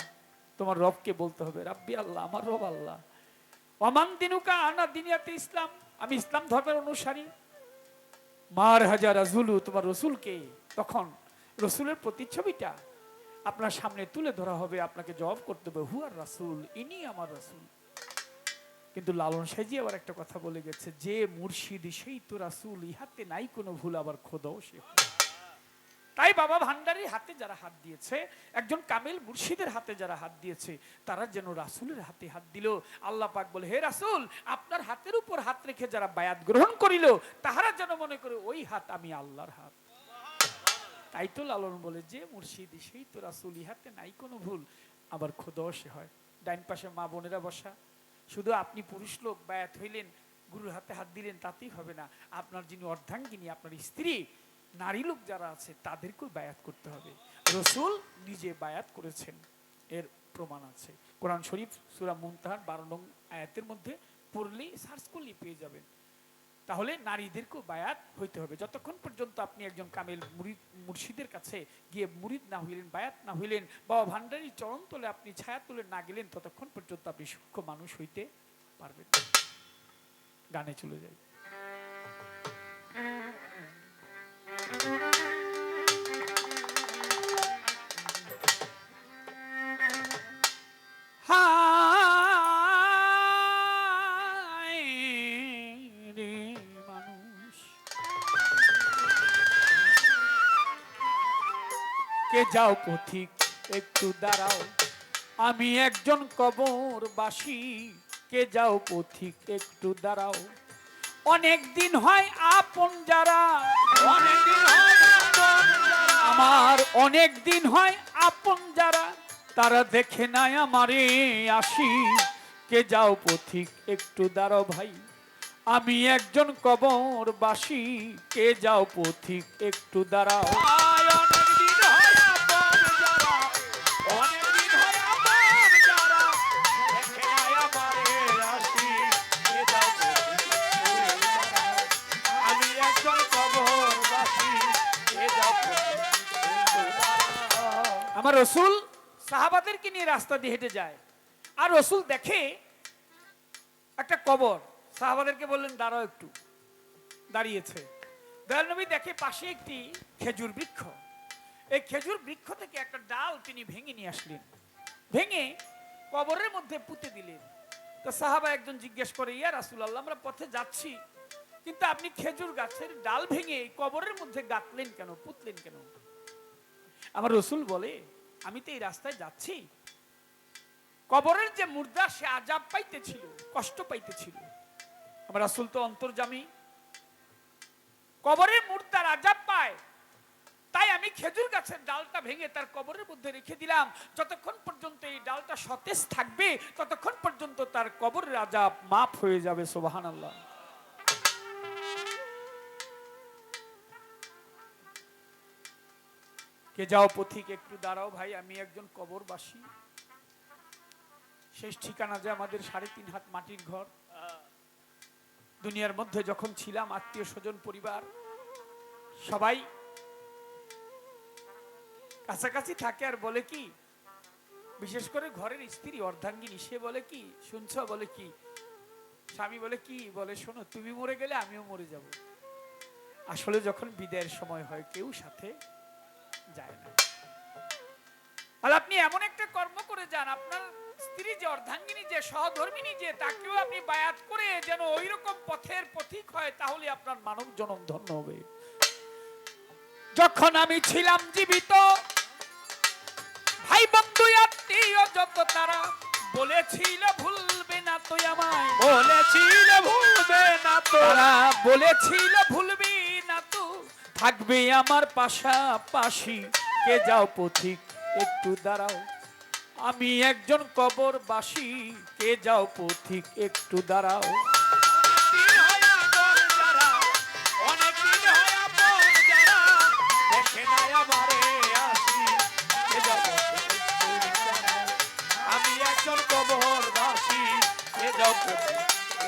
তোমার রবকে বলতে হবে, রাব্বি আল্লাহ, আমার রব আল্লাহ। ওয়ামান দিনুকা, আনা দিনিয়াতে ইসলাম, আমি ইসলাম ধর্মের অনুসারী। মার হাজা রাজুলু, তোমার রসুলকে। তখন রসুলের প্রতিচ্ছবিটা আপনার সামনে তুলে ধরা হবে, আপনাকে জবাব করতে হবে, হুয়ার রাসুল, ইনি আমার রাসুল। কিন্তু লালন সাইজি আবার একটা কথা বলে গেছে, যে মুর্শিদ সেই তো রাসুল, ইহাতে নাই কোনো ভুল, আবার খোদাও সে। তাই বাবা ভান্ডারীর হাতে যারা হাত দিয়েছে, একজন কামেল মুর্শিদের হাতে যারা হাত দিয়েছে, তারা যেন রাসুলের হাতে হাত দিল। আল্লাহ পাক বলে, হে রাসুল, আপনার হাতের উপর হাত রেখে যারা বায়াত গ্রহণ করিল, তাহারা যেন মনে করে ওই হাত আমি আল্লাহর হাত। তাই তো লালন বলে, যে মুর্শিদ সেই তো রাসুল, ইহাতে নাই কোনো ভুল, আবার খোদাও সে হয়। ডাইন পাশে মা বোনেরা বসা, শুধু আপনি পুরুষ লোক বায়াত হইলেন, গুরুর হাতে হাত দিলেন তাতেই হবে না। আপনার যিনি অর্ধাঙ্গিনী, আপনার স্ত্রী, নারী লোক যারা আছে তাদেরকেও বায়াত করতে হবে। রসুল নিজে বায়াত করেছেন, এর প্রমাণ আছে। কোরআন শরীফ সূরা মুনতাহার 12 নং আয়াতের মধ্যে পড়লেই সার্চ করলেই পেয়ে যাবেন। তাহলে নারীদেরকেও বায়াত হইতে হবে। যতক্ষণ পর্যন্ত আপনি একজন কামেল মুর্শিদের কাছে গিয়ে মুরিদ না হইলেন, বায়াত না হইলেন, বাবা ভান্ডারীর চরণ তলে আপনি ছায়া তুলে না গেলেন, ততক্ষণ পর্যন্ত আপনি সূক্ষ্ম মানুষ হইতে পারবেন। গানে চলে যাই। কে যাও পথিক একটু দাঁড়াও, আমি একজন কবরবাসী। কে যাও পথিক একটু দাঁড়াও, অনেক দিন হয় আপন যারা, আমার অনেক দিন হয় আপন যারা, তারা দেখে নাই আমারে আসি। কে যাও পথিক একটু দাঁড়াও ভাই, আমি একজন কবরবাসী। কে যাও পথিক একটু দাঁড়াও, আমার রসুল সাহাবাদেরকে নিয়ে রাস্তা দিয়ে হেঁটে যায়, আর রসুল দেখে একটা কবর। সাহাবাদেরকে বললেন দাঁড়াও একটু, দাঁড়িয়েছে। দয়াল নবী দেখে পাশে একটি খেজুর বৃক্ষ। এই খেজুর বৃক্ষ থেকে একটা ডাল তিনি ভেঙে নিয়ে আসলেন, ভেঙে কবরের মধ্যে পুঁতে দিলেন। তো সাহাবা একজন জিজ্ঞেস করে, ইয়া রাসূলুল্লাহ, আমরা পথে যাচ্ছি, কিন্তু আপনি খেজুর গাছের ডাল ভেঙে কবরের মধ্যে গাঁথলেন কেন, পুঁতলেন কেন? আমার রসুল বলে, আমি তো এই রাস্তায় যাচ্ছি, কবরের যে মুর্দা সে আযাব পাইতেছিল, কষ্ট পাইতেছিল। আমার রাসূল তো অন্তর্যামী, কবরের মুর্দার আযাব পায়, তাই আমি খেজুর গাছের ডালটা ভেঙে তার কবরের মধ্যে রেখে দিলাম। যতক্ষণ পর্যন্ত এই ডালটা সতেজ থাকবে ততক্ষণ পর্যন্ত তার কবরের আযাব মাফ হয়ে যাবে। সুবহানাল্লাহ। কে কে যাও পথিক একটু দাঁড়াও ভাই, আমি একজন কবরবাসী। শেষ ঠিকানা যে আমাদের 3.5 হাত মাটির ঘর। দুনিয়ার মধ্যে যখন ছিলাম, আত্মীয় স্বজন পরিবার সবাই কাছাকাছি থাকে, আর বলে কি, বিশেষ করে ঘরের স্ত্রী অর্ধাঙ্গিনী, সে বলে কি, শুনছ, বলে কি, স্বামী বলে কি, বলে শোনো, তুমি মরে গেলে আমিও মরে যাব। আসলে যখন বিদায়ের সময় হয় কেউ সাথে যায় না। আর আপনি এমন একটা কর্ম করে যান, আপনার স্ত্রী যে অর্ধাঙ্গিনী, যে সহধর্মিনী, যে তাকেও আপনি বায়াত করে যেন ওই রকম পথের পথিক হয়, তাহলে আপনার মানব জনম ধন্য হবে। যখন আমি ছিলাম জীবিত, ভাই বন্ধু আত্মীয় যত তারা বলেছিল ভুলবে না তো আমায়, বলেছিল ভুলবে না তো, তারা বলেছিল ভুলবি না তো, থাকবে আমার পাশাপাশি। কে যাও পথিক একটু দাঁড়াও, আমি একজন কবরবাসী। কে যাও পথিক একটু দাঁড়াও। দিন হয় আপন যারা, অনেক দিন হয় আপন যারা, দেখে নাই আমারে আসি। কে যাও পথিক একটু দাঁড়াও, আমি একজন কবরবাসী। কে যাও পথিক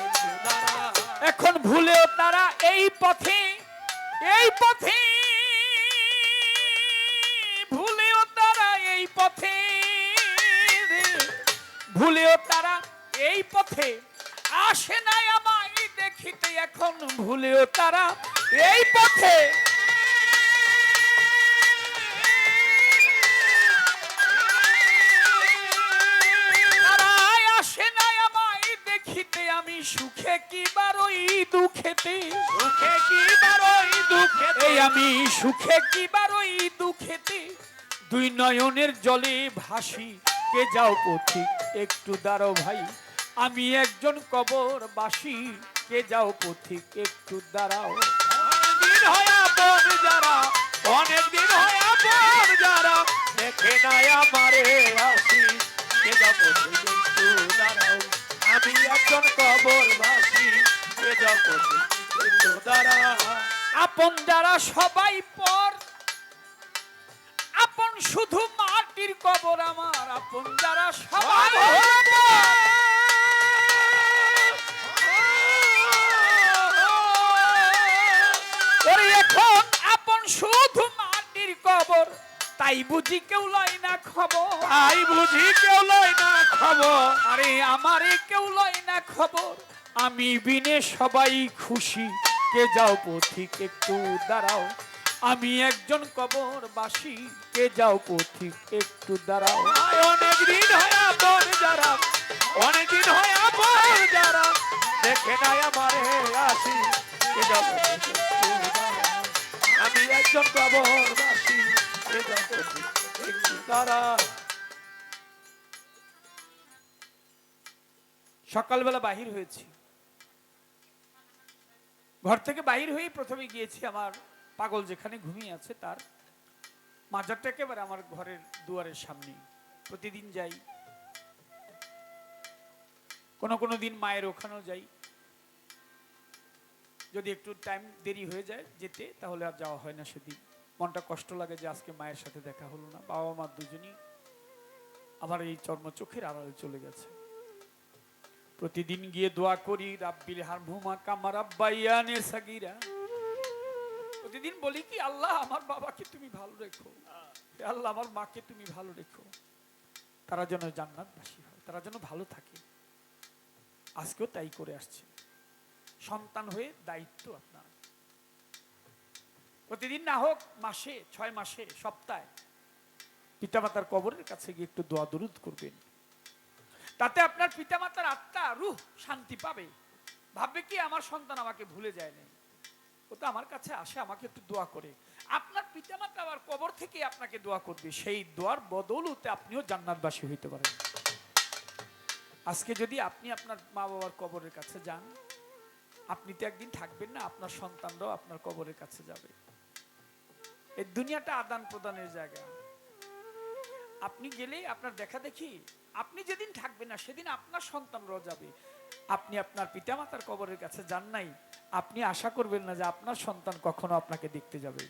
একটু দাঁড়াও। এখন ভুলেও তারা এই পথে, এই পথে, ভুলেও তারা এই পথে, ভুলেও তারা এই পথে আসে নাই আমায় দেখিতে। এখন ভুলেও তারা এই পথে তারাই আসে নাই আমায় দেখিতে। আমি সুখে কি বারই দুঃখেতে, সুখে কি বারই দুঃখেতে, এই আমি সুখে কি বারই দুঃখেতে, দুই নয়নের জলে ভাসি। কে যাও পথিক একটু দাঁড়াও ভাই, আমি একজন কবরবাসী। কে যাও পথিক একটু দাঁড়াও। দিন হয় আপন যারা, অনেক দিন হয় আপন যারা, দেখে নাই আমারে আসি। কে যাও পথিক একটু দাঁড়াও, আমি একজন কবরবাসী। কে যাও পথিক একটু দাঁড়াও। আপন যারা সবাই পর, আপন শুধু মাটির কবর আমার। আপন যারা সবাই ওরে এখন আপন শুধু মাটির কবর, তাই বুঝি কেউ লয় না খবর। তাই বুঝি কেউ লয় না খবর। আরে আমারে কেউ লয় না খবর, আমি বিনে সবাই খুশি। কে যাও পথিক একটু দাঁড়াও, আমি একজন কবরবাসী। কে যাও পথিক একটু দাঁড়াও। অনেক দিন হয় আপন যারা, অনেক দিন হয় আপন যারা, দেখে নাই আমারে আসি। কে যাও পথিক একটু দাঁড়াও, আমি একজন কবরবাসী। কে যাও পথিক একটু দাঁড়াও। সকালবেলা বাহির হয়েছি, ঘর থেকে বাহির হয়েই প্রথমে গিয়েছি আমার পাগল যেখানে ঘুমিয়ে আছে তার মাজারটা একেবারে আমার ঘরের দুয়ারের সামনে। প্রতিদিন যাই, কোনো দিন মায়ের ওখানেও যাই। যদি একটু টাইম দেরি হয়ে যায় যেতে, তাহলে আর যাওয়া হয় না। সেদিন মনটা কষ্ট লাগে যে আজকে মায়ের সাথে দেখা হলো না। বাবা মা দুজনই আমার এই চর্ম চোখের আড়ালে চলে গেছে। প্রতিদিন গিয়ে দোয়া করি, রাব্বিল হারহুমা কামা রাব্বায়ানি সাগীরা। প্রতিদিন বলি কি, আল্লাহ আমার বাবাকে তুমি ভালো রেখো, হে আল্লাহ আমার মাকে তুমি ভালো রেখো, তারা যেন জান্নাতবাসী হয়, তারা যেন ভালো থাকে। আজকেও তাই করে আসছে। সন্তান হয়ে দায়িত্ব আপনার। প্রতিদিন না হোক মাসে, 6 মাসে, সপ্তাহে পিতামাতার কবরের কাছে গিয়ে একটু দোয়া দরুদ করবেন। তাতে আপনার পিতামাতার আত্মা, রূহ শান্তি পাবে। ভাববে কি, আমার সন্তান আমাকে ভুলে যায় না, ও তো আমার কাছে আসে, আমাকে একটু দোয়া করে। আপনার পিতামাতা আবার কবর থেকে আপনাকে দোয়া করবে, সেই দোয়ার বদৌলতে আপনিও জান্নাতবাসী হইতে পারেন। আজকে যদি আপনি আপনার মা বাবার কবরের কাছে যান, আপনি তো একদিন থাকবেন না, আপনার সন্তানরাও আপনার কবরের কাছে যাবে। এই দুনিয়াটা আদান প্রদানের জায়গা। আপনি গেলে আপনার দেখা দেখি, আপনি যেদিন থাকবেন না সেদিন আপনার সন্তানরাও যাবে। আপনি আপনার পিতামাতার কবরের কাছে যান নাই, আপনি আশা করবেন না যে আপনার সন্তান কখনো আপনাকে দেখতে যাবে।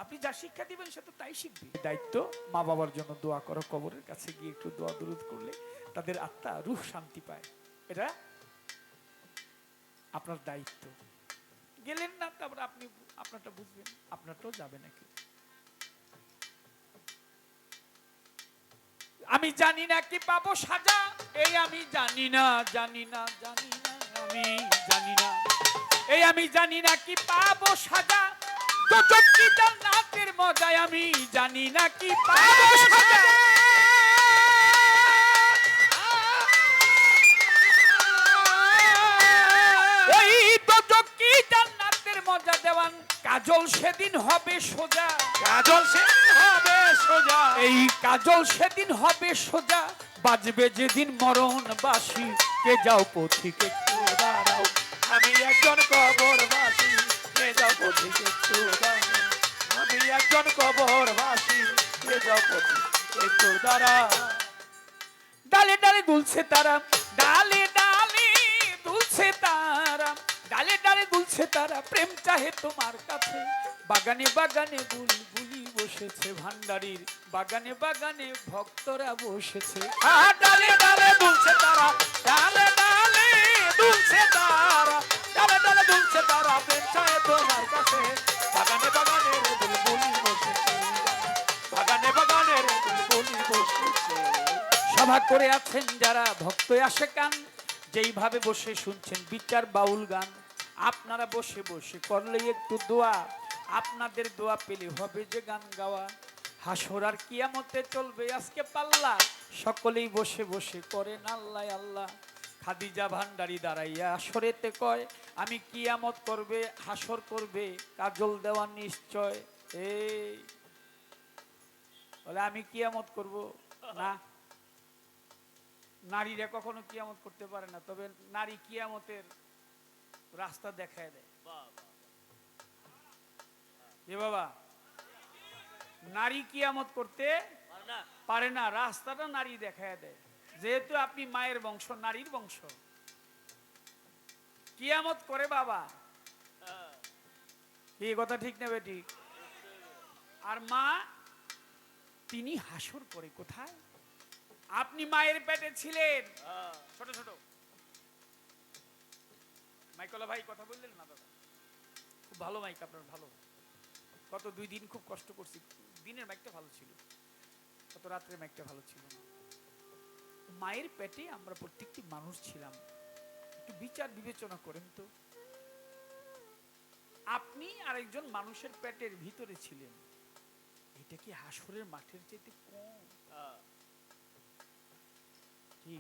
আপনি আপনি যা শিক্ষা দিবেন সে তো তাই শিখবে। দায়িত্ব মা বাবার জন্য দোয়া করো, কবরের কাছে গিয়ে একটু দোয়া দরুদ করলে তাদের আত্মা রূহ শান্তি পায়, এটা আপনার দায়িত্ব। গেলেন না, তারপর আপনি আপনারটা বুঝবেন, আপনারটাও যাবে নাকি। আমি জানি না কি পাবো সাজা, এই আমি জানি না, জানি না, জানি না, আমি জানি না, এই আমি জানি না কি পাবো সাজা, দোজখ কি জান্নাতের মজায় আমি জানি না কি পাবো সাজা। ওই দোজখ কি জান্নাতের মজা দেওয়ান কাজল সেদিন হবে সোজা, কাজল সেদিন হবে সোজা, এই কাজল সেদিন হবে সোজা, বাজবে যেদিন মরণ বাসি, কে যাও পথিক একটু দাঁড়াও, আমি একজন কবরবাসী, কে যাও পথিক একটু দাঁড়াও, আমি একজন কবরবাসী, কে যাও পথিক একটু দাঁড়াও। ডালে ডালে দুলছে তারা, ডালে ডালে দুলছে তারা, ডালে ডালে দুলছে তারা, প্রেম চাহে তোমার কাছে, বাগানে বাগানে বুলবুলি বসেছে, ভান্ডারীর বাগানে বাগানে ভক্তরা বসেছে। ডালে ডালে দুলছে তারা, ডালে ডালে দুলছে তারা, ডালে ডালে দুলছে তারা, প্রেম চায় তোমার কাছে, বাগানে বাগানে বুলবুলি বসেছে, বাগানে বাগানে বুলবুলি বসেছে। সভা করে আছেন যারা ভক্ত আসে কান, যেইভাবে বসে শুনছেন বিচার বাউল গান, আপনারা বসে বসে করলেই একটু দোয়া, আপনাদের দোয়া পেলে হবে যে গান গাওয়া। হাসর আর কিয়ামতে চলবে আজকে পাল্লা, সকলেই বসে বসে করেন আল্লাহ আল্লাহ। খাদিজা ভান্ডারী দাঁড়াইয়া আসরেতে কয়, আমি কিয়ামত করবে, হাসর করবে, কাজল দেওয়া নিশ্চয়। এই বলে আমি কিয়ামত করব না, নারীরা কখনো কিয়ামত করতে পারে না, তবে নারী কিয়ামতের রাস্তা দেখায় দেয়। এ বাবা, নারী কিয়ামত করতে পারে না, রাস্তাটা নারী দেখায় দেয়। যেহেতু আপনি মায়ের বংশ, নারীর বংশ, কিয়ামত করে বাবা, এই কথা ঠিক নেবে ঠিক। আর মা তিনি হাসর করে কোথায়? আপনি মায়ের পেটে ছিলেন, ছোট ছোট মাইকলা ভাই কথা বললেন না দাদা, খুব ভালো মাইক আপনার, ভালো। গত 2 দিন খুব কষ্ট করছি, দিনের মাইকটা ভালো ছিল, গত রাত্রের মাইকটা ভালো ছিল না। মায়ের পেটে আমরা প্রত্যেকটি মানুষ ছিলাম, একটু বিচার বিবেচনা করেন তো। আপনি আরেকজন মানুষের পেটের ভিতরে ছিলেন, এটা কি হাসরের মাঠের চাইতে কম? কি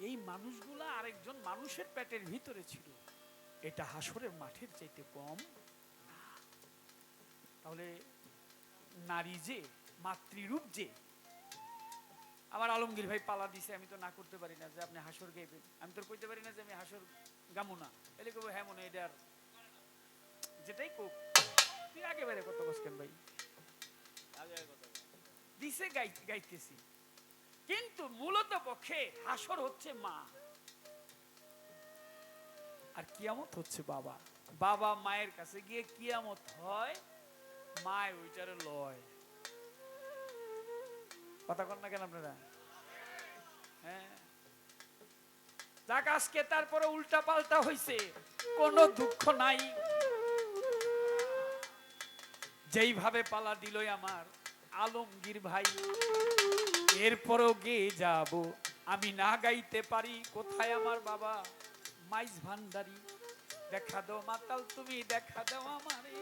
এই মানুষগুলা আরেকজন মানুষের পেটের ভিতরে ছিল, এটা হাসরের মাঠের চাইতে কম? তাহলে নারী যে মাতৃরূপ, যে আমার আলমগীর ভাই পালা দিছে, আমি তো না করতে পারি না যে আপনি হাসর গাইবেন, আমি তো কইতে পারি না যে আমি হাসর গামু না, এলে কব হ্যাঁ মনে এটার যেটাই কোক, তুই আগে বেড়ে কত বসকেন ভাই দিছে গাইতেছি, কিন্তু মূলত পক্ষে হাসর হচ্ছে মা, আর কিয়ামত হচ্ছে বাবা। বাবা মায়ের কাছে গিয়ে কিয়ামত হয়, মায় ওইটারে লয়। কথা কন না কেন আপনারা? হ্যাঁ, যাক আজকে তারপরে উল্টা পাল্টা হইছে, কোনো দুঃখ নাই। যেইভাবে পালা দিল আমার আলমগীর ভাই, এরপরও গেয়ে যাব, আমি না গাইতে পারি, কোথায় আমার বাবা মাইজ ভান্ডারী, দেখা দাও মাতাল তুমি, দেখা দাও আমারে।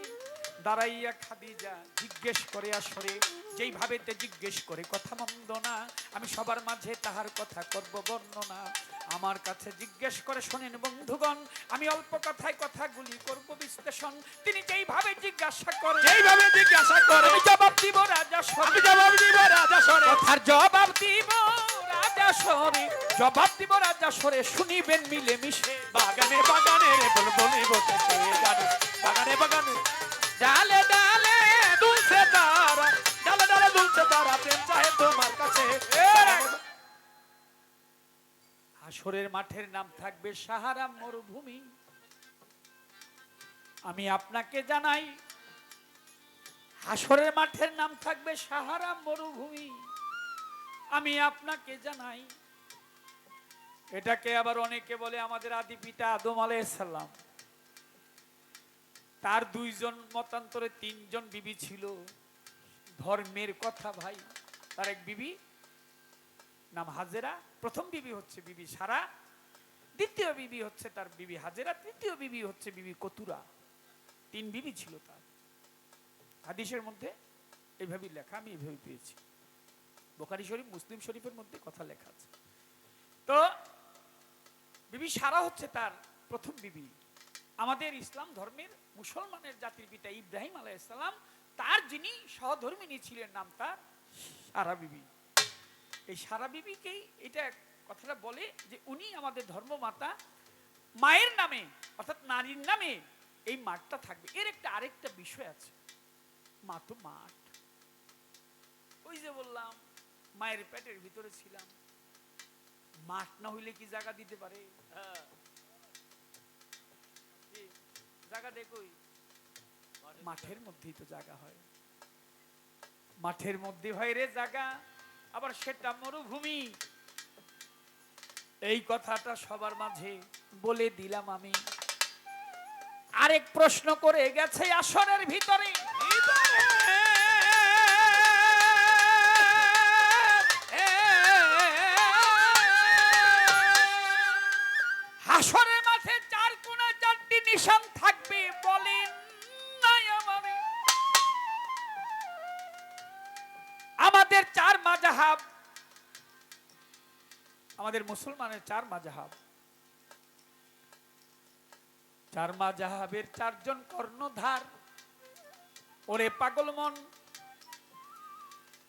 দাঁড়াইয়া খাদিজা জিজ্ঞেস করে আসরে, যেইভাবে তে জিজ্ঞেস করে কথা মন্দ না, আমি সবার মাঝে তাহার কথা করব বর্ণনা। আমার কাছে জিজ্ঞেস করে শোনেন বন্ধুগণ, আমি অল্প কথায় কথাগুলি করব বিশ্লেষণ। তিনি যেইভাবে জিজ্ঞাসা করে, যেইভাবে জিজ্ঞাসা করে, আমি জবাব দিব রাজা স্বরে, আমি জবাব দিব রাজা স্বরে, কথার জবাব দিব রাজা স্বরে, জবাব দিব রাজা স্বরে, শুনিবেন মিলে মিশে। বাগানে বাগানে বুলবুলি বসেছে, বাগানে বাগানে ডালে ডালে দুলছে তারা, ডালে ডালে দুলছে তারা, প্রেম চাহে তোমার কাছে। হাসরের মাঠের নাম থাকবে সাহারা মরুভূমি। আমি আপনাকে জানাই, হাসরের মাঠের নাম থাকবে সাহারা মরুভূমি। আমি আপনাকে জানাই, এটাকে আবার অনেকে বলে আমাদের আদি পিতা আদম আলাইহিস সালাম, তার 2 জন মতান্তরে 3 জন বিবি ছিল। ধর্মের কথা ভাই। তার এক বিবি নাম হাজেরা, প্রথম বিবি হচ্ছে বিবি সারা, দ্বিতীয় বিবি হচ্ছে তার বিবি হাজেরা, তৃতীয় বিবি হচ্ছে বিবি কতুরা। 3 বিবি ছিল তার। হাদিসের মধ্যে এইভাবেই লেখা, আমি এইভাবে পেয়েছি। বুখারী শরীফ, মুসলিম শরীফের মধ্যে কথা লেখা আছে। তো বিবি সারা হচ্ছে তার প্রথম বিবি। আমাদের ইসলাম ধর্মের মুসলমানের জাতির পিতা ইব্রাহিম আলাইহিস সালাম, তার যিনি সহধর্মিণী ছিলেন নাম তার সারা বিবি। এই সারা বিবিকেই এটা কথাটা বলে যে উনি আমাদের ধর্মমাতা। মায়ের নামে অর্থাৎ নারীর নামে এই মাঠটা থাকবে। এর একটা আরেকটা বিষয় আছে, মা তো মাঠ। ওই যে বললাম মায়ের পেটের ভিতরে ছিলাম, মাঠ না হইলে কি জায়গা দিতে পারে? জায়গা দেখোই, মাঠের মধ্যেই তো জায়গা হয়। মাঠের মধ্যে হয় রে জায়গা, আবার সেটা মরুভূমি। এই কথাটা সবার মাঝে বলে দিলাম আমি। আরেক প্রশ্ন করে গেছে আসরের ভিতরে, হাসরের মাঠে 4 কোণে 4টি নিশান থাকবে। বলেন নাই আমারে, আমাদের 4 মাযহাব, আমাদের মুসলমানের 4 মাযহাব, 4 মাযহাবের 4 জন কর্ণধার। ওরে পাগল মন,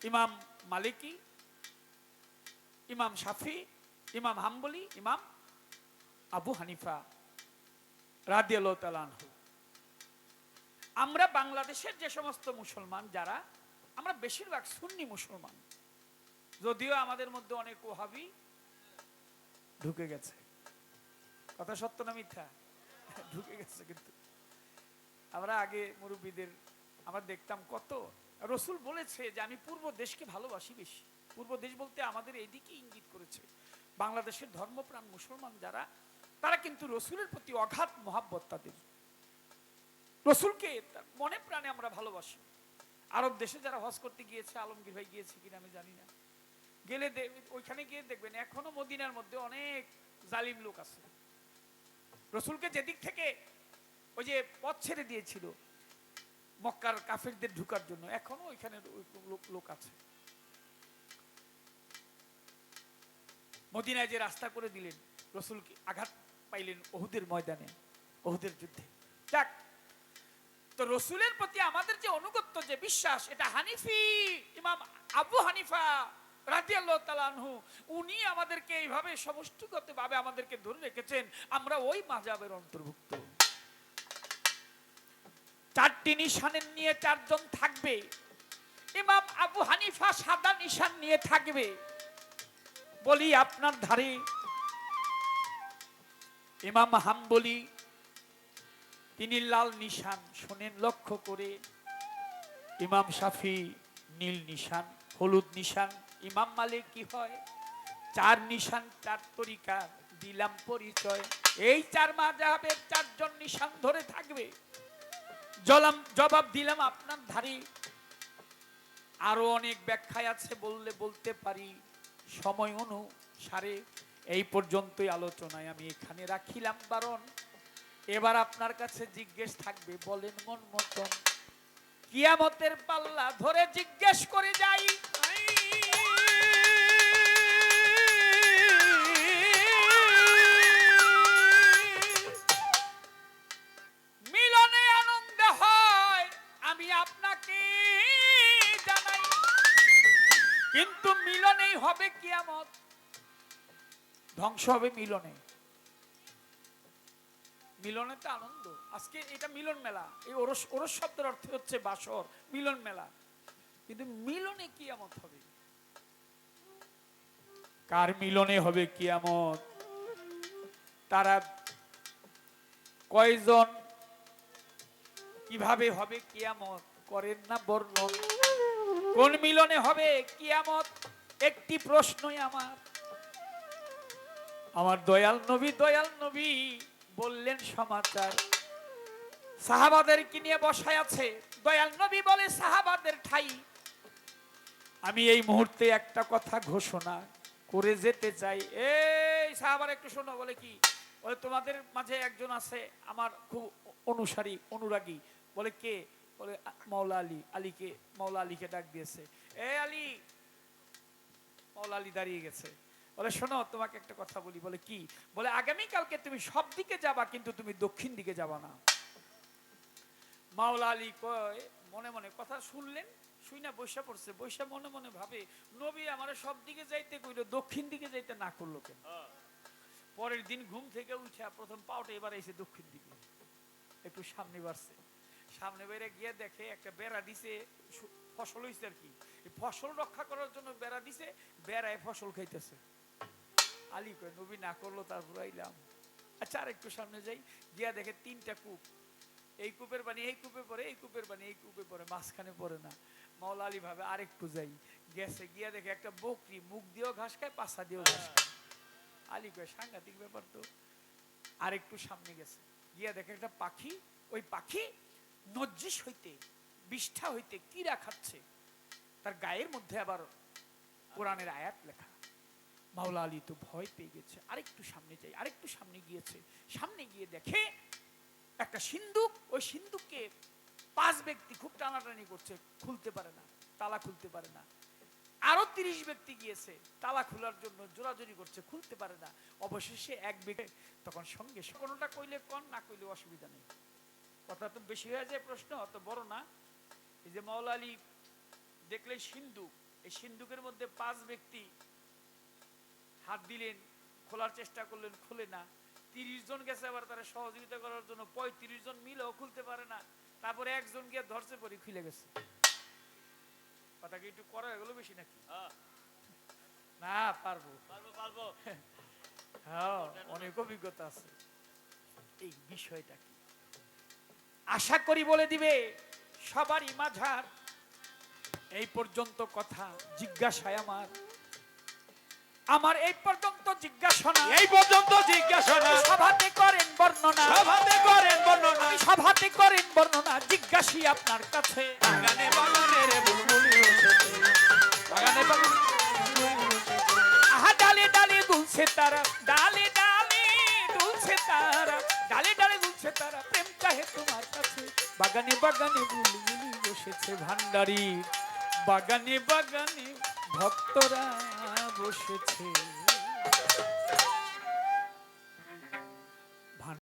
ইমাম মালিকি, ইমাম শাফি, ইমাম হাম্বলি, ইমাম আবু হানিফা রাদিয়াল্লাহু তাআলা আনহু। আমরা বাংলাদেশের যে সমস্ত মুসলমান যারা, আমরা বেশিরভাগ সুন্নি মুসলমান, যদিও আমাদের মধ্যে অনেক ওহাবি ঢুকে গেছে। কথা সত্য না মিথ্যা? ঢুকে গেছে। কিন্তু আমরা আগে মুরব্বীদের আমরা দেখতাম কত, রসুল বলেছে যে আমি পূর্ব দেশকে ভালোবাসি বেশি। পূর্ব দেশ বলতে আমাদের এইদিকে ইঙ্গিত করেছে। বাংলাদেশের ধর্মপ্রাণ মুসলমান যারা, তারা কিন্তু রসুলের প্রতি অগাধ মহাব্বত তাদের। রসুলকে মনে প্রাণে আমরা ভালোবাসি। আরব দেশে যারা হজ করতে গিয়েছে, আলমগীর ভাই গিয়েছে কিনা আমি জানি না, গেলে ওইখানে গিয়ে দেখবেন এখনো মদিনার মধ্যে অনেক জালিম লোক আছে। রসুলকে যেদিক থেকে ওই যে পথ ছেড়ে দিয়েছিল মক্কার কাফেরদের ঢুকার জন্য, এখনো ওইখানে লোক আছে। মদিনায় যে রাস্তা করে দিলেন, রসুলকে আঘাত পাইলেন ওহুদের ময়দানে, ওহুদের যুদ্ধে। যাক, তো রসুলের প্রতি আমাদের যে অনুগত্য, যে বিশ্বাস, এটা হানিফি ইমাম আবু হানিফা রাদিয়াল্লাহু তাআলা আনহু, উনি আমাদেরকে এইভাবে সমষ্টিগতভাবে আমাদেরকে ধরে রেখেছেন। আমরা ওই মাযহাবের অন্তর্ভুক্ত। 4টি নিশানের নিয়ে 4 জন থাকবে। ইমাম আবু হানিফা সাদা নিশান নিয়ে থাকবে। বলি আপনার ধারে ইমাম হাম্বলি, তিনি লাল নিশান, শোনেন লক্ষ্য করে। ইমাম শাফি নীল নিশান, হলুদ নিশান। ইমাম মালিক কি হয়? 4 নিশান 4 তরিকা, দিলাম পরিচয়। এই 4 মাযহাবের 4 জন নিশান ধরে থাকবে। জবাব দিলাম আপনার ধারে। আরো অনেক ব্যাখ্যায় আছে, বললে বলতে পারি, সময় অনুসারে এই পর্যন্তই আলোচনায় আমি এখানে রাখিলাম বারণ। এবার আপনার কাছে জিজ্ঞেস থাকবে, বলেন মন মতন, কিয়ামতের পাল্লা ধরে জিজ্ঞেস করে যাই, মিলনে আনন্দ হয় আমি আপনাকে জানাই, কিন্তু মিলনেই হবে কিয়ামত, ধ্বংস হবে মিলনে। মিলনে তো আনন্দ, আজকে এটা মিলন মেলা। এই ওরস ওরস শব্দের অর্থ হচ্ছে বাসর, মিলন মেলা। কিন্তু মিলনে কিয়ামত হবে। কার মিলনে হবে কিয়ামত? তারা কয়জন, কিভাবে হবে কিয়ামত, করেন না বর্ণন। কোন মিলনে হবে কিয়ামত, একটি প্রশ্নই আমার দয়াল নবী বললেন সমাচার। সাহাবাদেরকে নিয়ে বসায় আছে, দয়াল নবী বলে সাহাবাদের ঠাই আমি এই মুহূর্তে একটা কথা ঘোষণা করে যেতে চাই। এই সাহাবার একটু শোনো। বলে কি? বলে তোমাদের মাঝে একজন আছে আমার খুব অনুসারী অনুরাগী। বলে কে? বলে মাওলা আলী। মাওলা আলীকে ডাক দিয়েছে। এ আলী। মাওলা আলী দাঁড়িয়ে গেছে। বলে শোনো তোমাকে একটা কথা বলি। বলে কি? বলে আগামীকালকে তুমি সব দিকে যাবা, কিন্তু তুমি দক্ষিণ দিকে যাবা না। মাওলা আলী কয় মনে মনে কথা শুনলেন, শুই না বৈশা পড়ছে, বৈশা মনে মনে ভাবে নবী আমার সব দিকে যাইতে কইলো, দক্ষিণ দিকে যাইতে না করলো কেন? পরের দিন ঘুম থেকে উঠে প্রথম পাউটা এবার এসে দক্ষিণ দিকে একটু সামনে বাড়ছে। সামনে বেড়ে গিয়ে দেখে একটা বেড়া দিছে, ফসল হইছে আর কি, ফসল রক্ষা করার জন্য বেড়া দিছে, বেড়ায় ফসল খাইতেছে। আলী কয় নবী না করলো তারপর আইলাম। আচ্ছা আর একটু সামনে যাই, গিয়া দেখে তিনটা কূপ, এই কূপের পানি এই কূপে পড়ে, এই কূপের পানি এই কূপে পড়ে, মাঝখানে পড়ে না। মাওলা আলী ভাবে আরেকটু যাই, গেছে গিয়া দেখে একটা বকরি মুখ দিয়েও ঘাস খায়, পাছা দিয়েও ঘাস খায়। আলী কয় সাংঘাতিক ব্যাপার তো। আরেকটু সামনে গেছে, গিয়া দেখে একটা পাখি, ওই পাখি নজ্জিস হইতে বিষ্ঠা হইতে কিরা খাচ্ছে, তার গায়ের মধ্যে আবার কোরআনের আয়াত লেখা। মাওলা আলী তো ভয় পেয়ে গেছে, আরেকটু সামনে যাই, আরেকটু সামনে গিয়েছে, সামনে গিয়ে দেখে একটা সিন্দুক, ওই সিন্দুককে 5 ব্যক্তি খুব টানাটানি করছে, খুলতে পারে না, তালা খুলতে পারে না। আরো 30 ব্যক্তি গিয়েছে, তালা খোলার জন্য জোরাজোরি করছে, খুলতে পারে না। অবশেষে এক ব্যক্তি তখন সঙ্গে কোনটা কইলে কোন, না কইলে অসুবিধা নেই, কথা তো বেশি হয়ে যায়, প্রশ্ন অত বড় না। এই যে মাওলা আলী দেখলে সিন্দুক, এই সিন্দুকের মধ্যে 5 ব্যক্তি হাত দিলেন, খোলার চেষ্টা করলেন, খুলে না। 30 জন গেছে আবার তারা সহযোগিতা করার জন্য, 35 জন মিলেও খুলতে পারে না। তারপরে একজন গিয়ে ধরছে, পরে খুলে গেছে। কথা কি একটু করা এগুলো বেশি নাকি? না পারবো হ্যাঁ, অনেক অভিজ্ঞতা আছে। এই বিষয়টা কি আশা করি বলে দিবে সবারই মাঝার। এই পর্যন্ত কথা জিজ্ঞাসায় আমার এই পর্যন্ত জিজ্ঞাসনা, এই পর্যন্ত জিজ্ঞাসনা সভাতে করেন বর্ণনা, সভাতে করেন বর্ণনা, সভাতে করেন বর্ণনা, জিজ্ঞাসি আপনার কাছে। বাগানে বাগানে রে বুলবুলি উঠেছে, বাগানে বাগানে আহা ডালে ডালে দুলছে তারা, ডালে ডালে দুলছে তারা, ডালে ডালে দুলছে তারা, প্রেম চাহে তোমার কাছে। বাগানে বাগানে বুলবুলি বসেছে ভান্ডারী, বাগানে বাগানে ভক্তরা বসেছে।